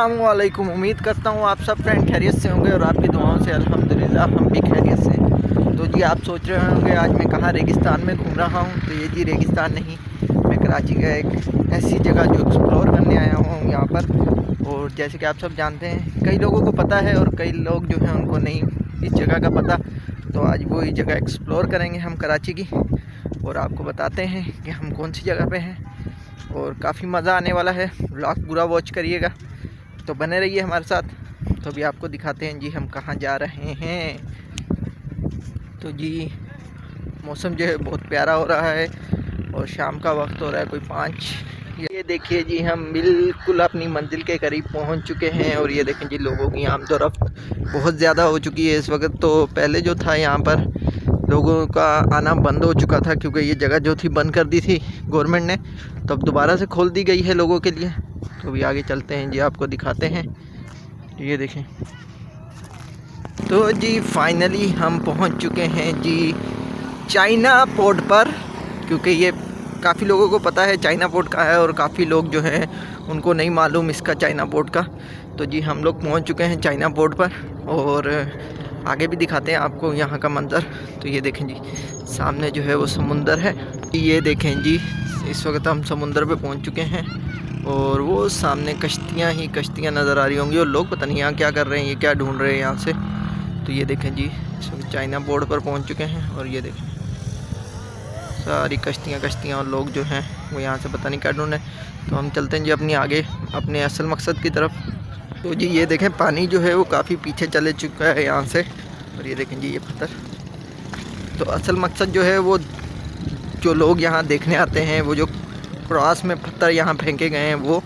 अस्सलामुअलैकुम। उम्मीद करता हूँ आप सब फ्रेंड खैरियत से होंगे और आपकी दुआओं से अल्हम्दुलिल्लाह हम भी खैरियत से हैं। तो जी आप सोच रहे होंगे आज मैं कहाँ रेगिस्तान में घूम रहा हूँ। तो ये जी रेगिस्तान नहीं, मैं कराची का एक ऐसी जगह जो एक्सप्लोर करने आया हूँ यहाँ पर। और जैसे कि आप सब जानते हैं, कई लोगों को पता है और कई लोग जो हैं उनको नहीं इस जगह का पता। तो आज वो ये जगह एक्सप्लोर करेंगे हम कराची की और आपको बताते हैं कि हम कौन सी जगह पे हैं। और काफ़ी मज़ा आने वाला है, व्लॉग पूरा वॉच करिएगा, तो बने रहिए हमारे साथ। तो अभी आपको दिखाते हैं जी हम कहाँ जा रहे हैं। तो जी मौसम जो है बहुत प्यारा हो रहा है और शाम का वक्त हो रहा है कोई 5। ये देखिए जी हम बिल्कुल अपनी मंजिल के करीब पहुंच चुके हैं। और ये देखें जी लोगों की आमदोरफ्त बहुत ज़्यादा हो चुकी है इस वक्त। तो पहले जो था यहाँ पर लोगों का आना बंद हो चुका था क्योंकि ये जगह जो थी बंद कर दी थी गवर्नमेंट ने, तो अब दोबारा से खोल दी गई है लोगों के लिए। तो अभी आगे चलते हैं जी, आपको दिखाते हैं। ये देखें। तो जी फाइनली हम पहुंच चुके हैं जी चाइना पोर्ट पर, क्योंकि ये काफ़ी लोगों को पता है चाइना पोर्ट का है और काफ़ी लोग जो हैं उनको नहीं मालूम इसका चाइना पोर्ट का। तो जी हम लोग पहुंच चुके हैं चाइना पोर्ट पर और आगे भी दिखाते हैं आपको यहाँ का मंज़र। तो ये देखें जी सामने जो है वो समुंदर है। ये देखें जी इस वक्त हम समुंदर पे पहुँच चुके हैं और वो सामने कश्तियाँ ही कश्तियाँ नज़र आ रही होंगी और लोग पता नहीं यहाँ क्या कर रहे हैं, ये क्या ढूंढ रहे हैं यहाँ से। तो ये देखें जी इस वक्त चाइना पोर्ट पर पहुँच चुके हैं और ये देखें सारी कश्तियाँ और लोग जो हैं वो यहाँ से पता नहीं क्या ढूंढ रहे हैं। तो हम चलते हैं जी अपनी आगे अपने असल मकसद की तरफ। तो जी ये देखें पानी जो है वो काफ़ी पीछे चले चुका है यहाँ से। और ये देखें जी ये पत्थर। तो असल मकसद जो है वो जो लोग यहाँ देखने आते हैं, वो जो क्रॉस में पत्थर यहाँ फेंके गए हैं वो,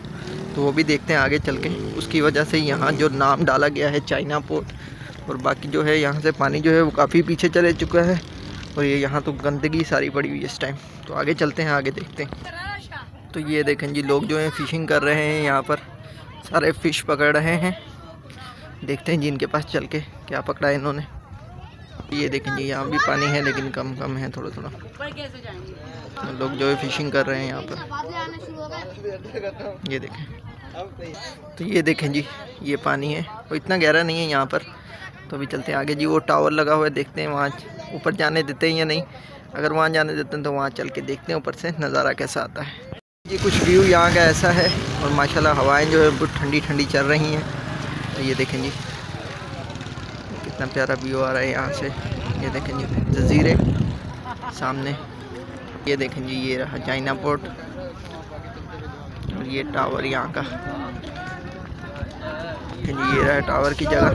तो वो भी देखते हैं आगे चल के। उसकी वजह से यहाँ जो नाम डाला गया है चाइना पोर्ट। और बाकी जो है यहाँ से पानी जो है वो काफ़ी पीछे चले चुका है और ये यहाँ तो गंदगी सारी पड़ी हुई है इस टाइम। तो आगे चलते हैं, आगे देखते हैं। तो ये देखें जी लोग जो हैं फ़िशिंग कर रहे हैं यहाँ पर, सारे फ़िश पकड़ रहे हैं। देखते हैं जी इनके पास चल के क्या पकड़ा है इन्होंने। ये देखें जी यहाँ भी पानी है लेकिन कम कम है थोड़ा थोड़ा। तो लोग जो है फ़िशिंग कर रहे हैं यहाँ पर, ये देखें। तो ये देखें जी ये पानी है, वो इतना गहरा नहीं है यहाँ पर। तो अभी चलते हैं आगे जी। वो टावर लगा हुआ है, देखते हैं वहाँ ऊपर जाने देते हैं या नहीं। अगर वहाँ जाने देते हैं तो वहाँ चल के देखते हैं ऊपर से नज़ारा कैसा आता है जी। कुछ व्यू यहाँ का ऐसा है और माशाल्लाह हवाएं जो है बहुत ठंडी ठंडी चल रही हैं। तो ये देखें जी कितना प्यारा व्यू आ रहा है यहाँ से। ये देखें जी जजीरे सामने। ये देखें जी ये रहा चाइना पोर्ट और ये टावर यहाँ का। ये रहा टावर की जगह।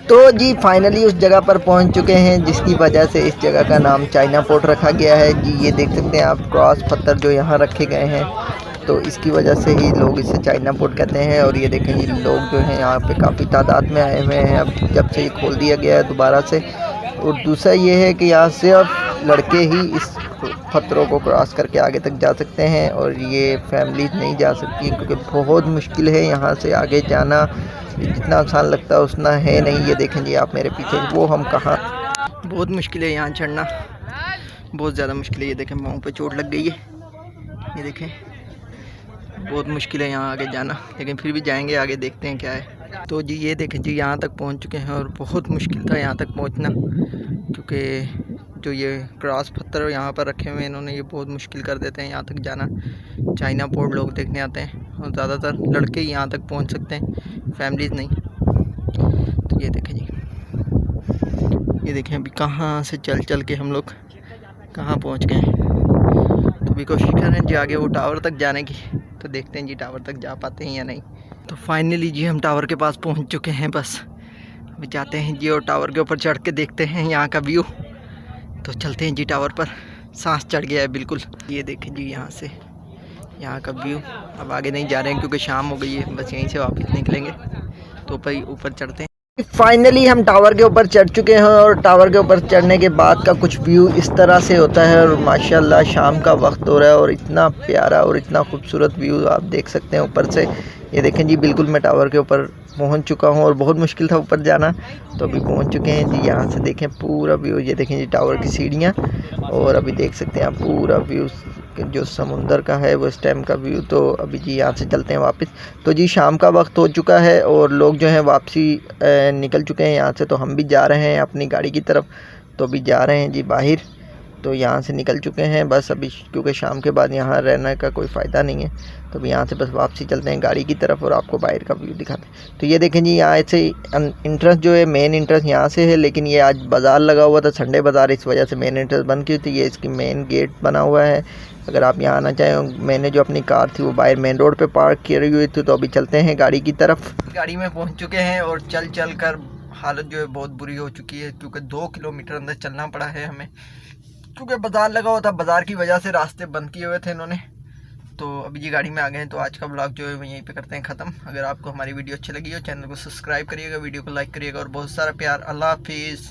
तो जी फाइनली उस जगह पर पहुंच चुके हैं जिसकी वजह से इस जगह का नाम चाइना पोर्ट रखा गया है जी। ये देख सकते हैं आप क्रॉस पत्थर जो यहाँ रखे गए हैं, तो इसकी वजह से ही लोग इसे चाइना पोर्ट कहते हैं। और ये देखें जी लोग जो हैं यहाँ पे काफ़ी तादाद में आए हुए हैं अब जब से ये खोल दिया गया है दोबारा से। और दूसरा ये है कि यहाँ सिर्फ लड़के ही इस पत्थरों को क्रॉस करके आगे तक जा सकते हैं और ये फैमिली नहीं जा सकती क्योंकि बहुत मुश्किल है यहाँ से आगे जाना। जितना आसान लगता है उतना है नहीं। ये देखें जी आप मेरे पीछे, वो हम कहाँ, बहुत मुश्किल है यहाँ चढ़ना, बहुत ज़्यादा मुश्किल है। ये देखें पाँव पे चोट लग गई है, ये देखें बहुत मुश्किल है यहाँ आगे जाना, लेकिन फिर भी जाएंगे आगे, देखते हैं क्या है। तो जी ये देखें जी यहाँ तक पहुँच चुके हैं और बहुत मुश्किल था यहाँ तक पहुँचना क्योंकि जो ये क्रॉस पत्थर यहाँ पर रखे हुए हैं इन्होंने, ये बहुत मुश्किल कर देते हैं यहाँ तक जाना। चाइना पोर्ट लोग देखने आते हैं और ज़्यादातर लड़के ही यहाँ तक पहुँच सकते हैं, फैमिलीज़ नहीं। तो ये देखें जी, ये देखें अभी कहाँ से चल चल के हम लोग कहाँ पहुँच गए हैं। तो अभी कोशिश कर रहे हैं जी आगे वो टावर तक जाने की, तो देखते हैं जी टावर तक जा पाते हैं या नहीं। तो फाइनली जी हम टावर के पास पहुँच चुके हैं। बस अभी जाते हैं जी और टावर के ऊपर चढ़ के देखते हैं यहाँ का व्यू। तो चलते हैं जी टावर पर, सांस चढ़ गया है बिल्कुल। ये देखें जी यहाँ से यहाँ का व्यू। अब आगे नहीं जा रहे हैं क्योंकि शाम हो गई है, बस यहीं से वापस निकलेंगे। तो भाई ऊपर चढ़ते हैं। फाइनली हम टावर के ऊपर चढ़ चुके हैं और टावर के ऊपर चढ़ने के बाद का कुछ व्यू इस तरह से होता है। और माशाल्लाह शाम का वक्त हो रहा है और इतना प्यारा और इतना खूबसूरत व्यू आप देख सकते हैं ऊपर से। ये देखें जी बिल्कुल मैं टावर के ऊपर पहुंच चुका हूं और बहुत मुश्किल था ऊपर जाना, तो अभी पहुंच चुके हैं जी। यहाँ से देखें पूरा व्यू, ये देखें जी टावर की सीढ़ियाँ, और अभी देख सकते हैं आप पूरा व्यू जो समुंदर का है वो इस टाइम का व्यू। तो अभी जी यहाँ से चलते हैं वापस। तो जी शाम का वक्त हो चुका है और लोग जो हैं वापसी निकल चुके हैं यहाँ से, तो हम भी जा रहे हैं अपनी गाड़ी की तरफ। तो अभी जा रहे हैं जी बाहर, तो यहाँ से निकल चुके हैं बस अभी, क्योंकि शाम के बाद यहाँ रहने का कोई फ़ायदा नहीं है। तो अभी यहाँ से बस वापसी चलते हैं गाड़ी की तरफ और आपको बाहर का व्यू दिखाते हैं। तो ये देखें जी, यहाँ से इंट्रेंस जो है, मेन इंट्रेंस यहाँ से है, लेकिन ये आज बाज़ार लगा हुआ था, संडे बाज़ार, इस वजह से मेन इंट्रेंस बंद की थी। ये इसकी मेन गेट बना हुआ है, अगर आप यहाँ आना चाहें। मैंने जो अपनी कार थी वो बाहर मेन रोड पर पार्क की हुई थी। तो अभी चलते हैं गाड़ी की तरफ। गाड़ी में पहुँच चुके हैं और चल चल कर हालत जो है बहुत बुरी हो चुकी है, क्योंकि 2 किलोमीटर अंदर चलना पड़ा है हमें, क्योंकि बाज़ार लगा हुआ था। बाज़ार की वजह से रास्ते बंद किए हुए थे इन्होंने। तो अभी ये गाड़ी में आ गए हैं। तो आज का ब्लॉग जो है यहीं पे करते हैं ख़त्म। अगर आपको हमारी वीडियो अच्छी लगी हो, चैनल को सब्सक्राइब करिएगा, वीडियो को लाइक करिएगा और बहुत सारा प्यार। अल्लाह हाफिज़।